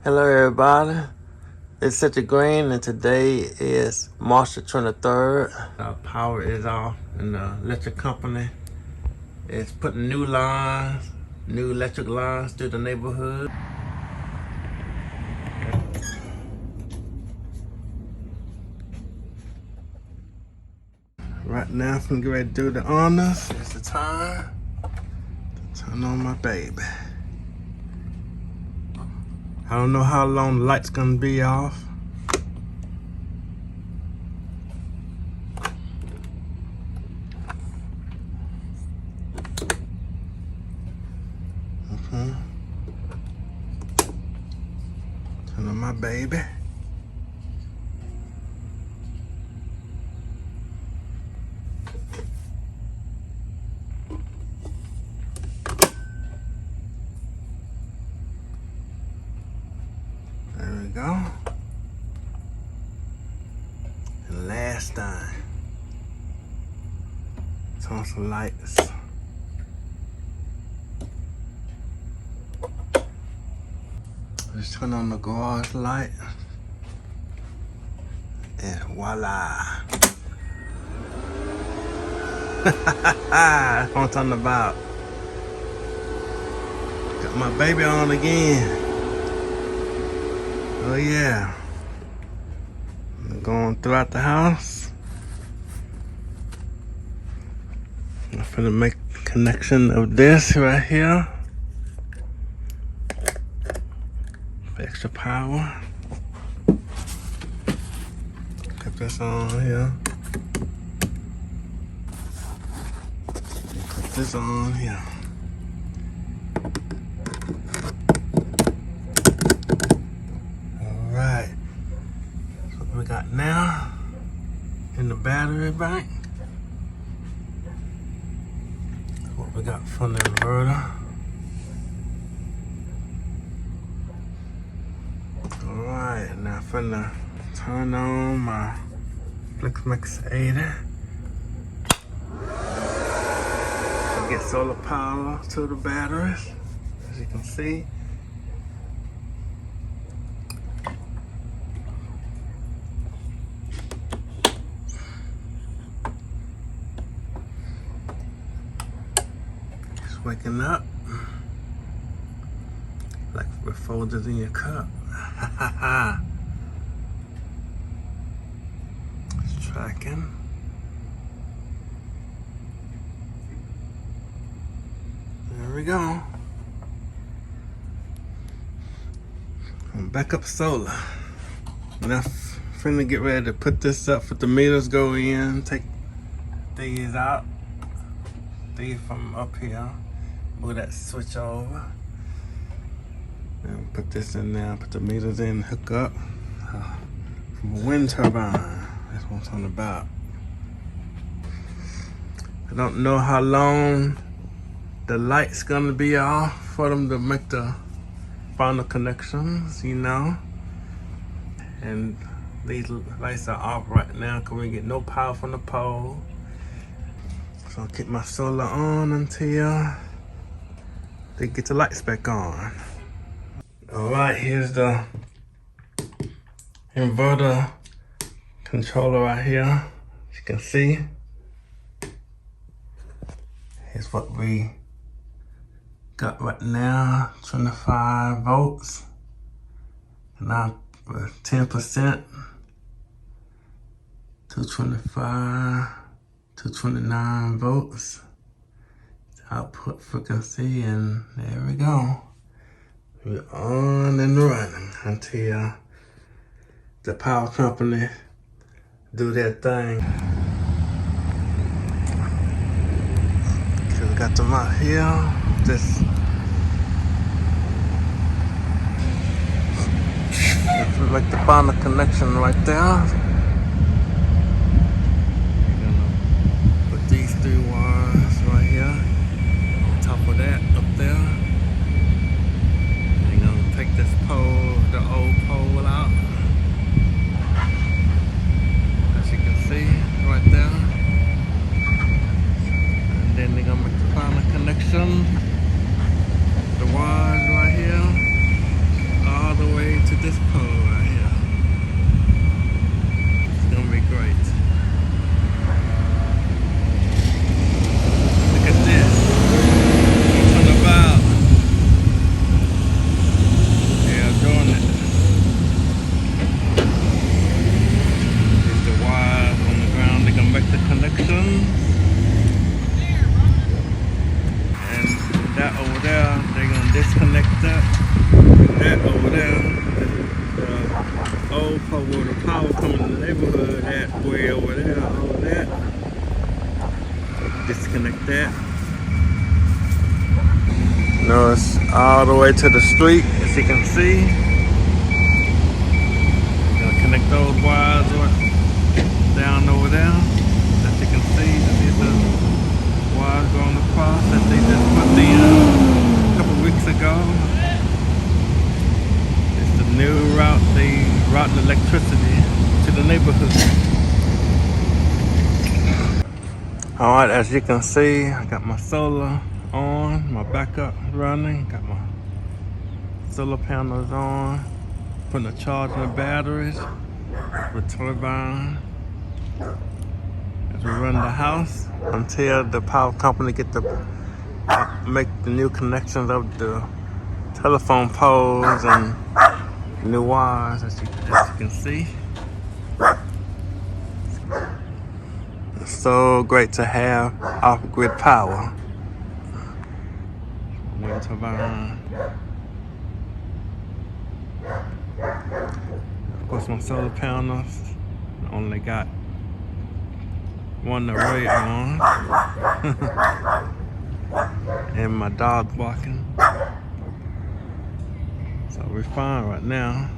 Hello everybody, it's City Green and today is March the 23rd. Our power is off and the electric company is putting new electric lines through the neighborhood. Right now I'm gonna get ready to do the honors. It's the time to turn on my baby. I don't know how long the light's gonna be off. Turn on my baby. There we go. And last time. Turn some lights. Just turn on the garage light. And voila. That's what I'm talking about. Got my baby on again. Oh yeah. I'm going throughout the house. I'm gonna make the connection of this right here. For extra power. Put this on here. Put this on here. Alright. So what we got now in the battery bank. What we got from the inverter. Alright, now I'm finna turn on my Flex Max 80. Get solar power to the batteries, as you can see. Just waking up. Like we're folded in your cup. It's tracking. There we go. I'm back up solar. Now finna get ready to put this up for the meters go in. Take these out. These from up here. Move that switch over. And put this in there, put the meters in, hook up from a wind turbine. That's what I'm talking about. I don't know how long the light's gonna be off for them to make the final connections, you know. And these lights are off right now because we get no power from the pole. So I'll keep my solar on until they get the lights back on. Alright, here's the inverter controller right here. As you can see, here's what we got right now, 25 volts. Now 10% to 25 to 29 volts. Output frequency, and there we go. We're on and running until the power company do their thing. Okay, we got them out here. Just like the final connection right there. We're gonna put these 3 wires right here on top of that up there. Take this pole, the old pole out, as you can see right there. And then they're gonna make the final connection. The wires right here, all the way No, it's all the way to the street, as you can see. We're gonna connect those wires down over there. As you can see, these are the wires going across that they just put the a couple weeks ago. It's the new route. They route the electricity to the neighborhood. All right, as you can see, I got my solar on, my backup running, got my solar panels on, putting a charge in the batteries with turbine as we run the house until the power company get to make the new connections of the telephone poles and new wires, as you can see. It's so great to have off-grid power. Wind turbine. Of course, my solar panels only got one array on. And my dog barking. So we're fine right now.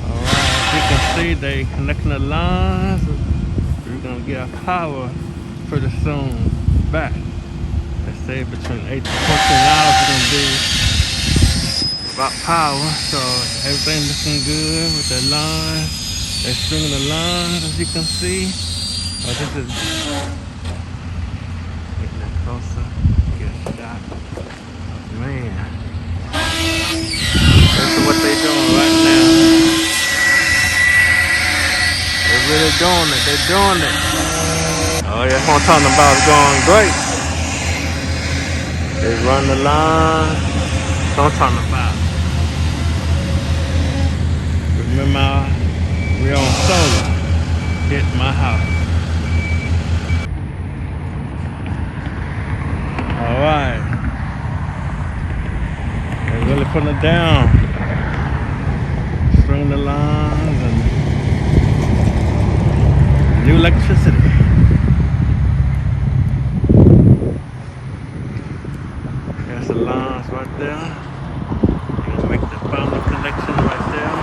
Alright, as you can see, they connecting the lines. We're gonna get our power pretty soon back. They say between 8 to 14 hours is gonna be about power. So everything looking good with the lines. They're stringing the lines, as you can see. Oh, this is getting that closer. Get a shot. Oh, man. This is what they're doing right now. They're really doing it. They're doing it. Oh, yeah, that's what I'm talking about. It's going great. They run the line. That's what I'm talking about. Remember, we're on solar. Hit my house. All right. They're really putting it down. String the lines and new electricity. There's the lines right there. You're gonna make the final connection right there.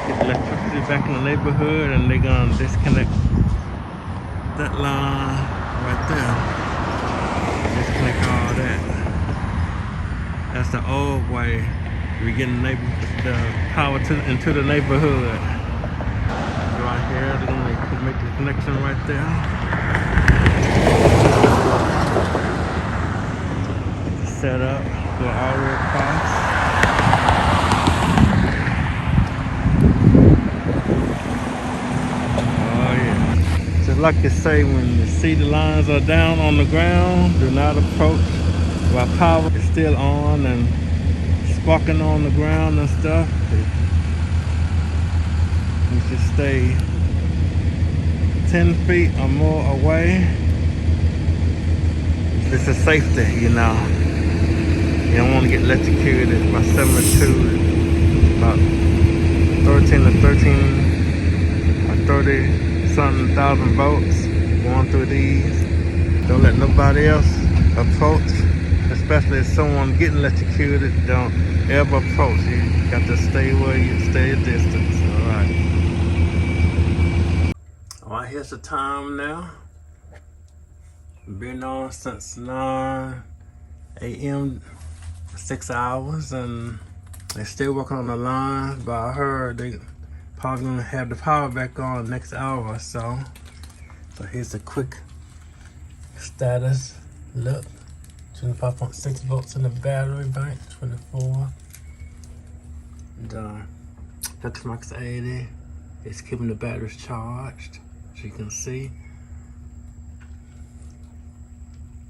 Get the electricity back in the neighborhood, and they're gonna disconnect that line right there. Disconnect all that. That's the old way we getting the power into the neighborhood. Right here, they're gonna make the connection right there. Get the setup, do all the across. Oh yeah. Just like they say, when you see the lines are down on the ground, do not approach while power is still on and sparking on the ground and stuff. You should stay 10 feet or more away. This is safety, you know. You don't want to get electrocuted by 72, about 13 or 30 something thousand volts going through these. Don't let nobody else approach, especially if someone getting electrocuted. Don't ever approach. You got to stay where you stay a distance. All right, here's the time now. Been on since 9 a.m. 6 hours, and they're still working on the lines, but I heard they probably gonna have the power back on the next hour or so. So here's a quick status look. 25.6 volts in the battery bank, 24. And Flux Max 80 is keeping the batteries charged, as you can see.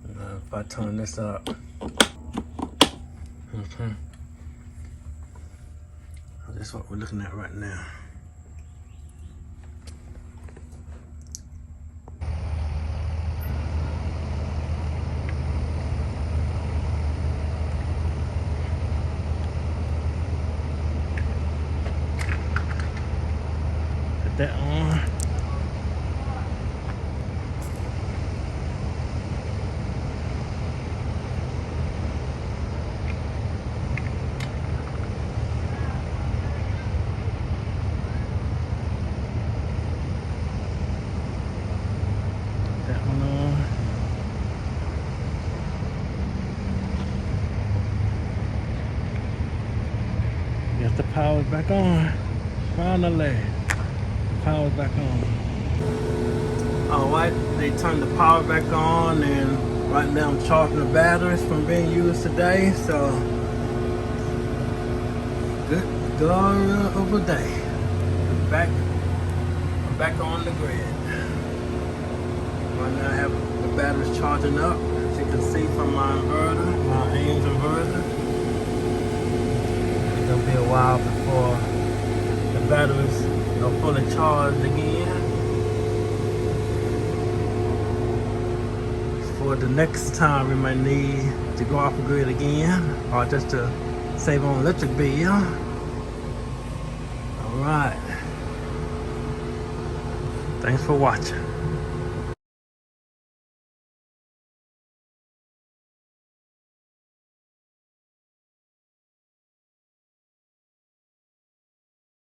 If I turn this up, that's what we're looking at right now. Put that on. Power's back on. Finally. Power's back on. Alright, they turned the power back on, and right now I'm charging the batteries from being used today, so good God of a day. Back on the grid. Right now I have the batteries charging up, as you can see from my inverter, my Ames inverter. It's gonna be a while before the batteries are fully charged again. For the next time we might need to go off the grid again, or just to save on electric bill. Alright. Thanks for watching.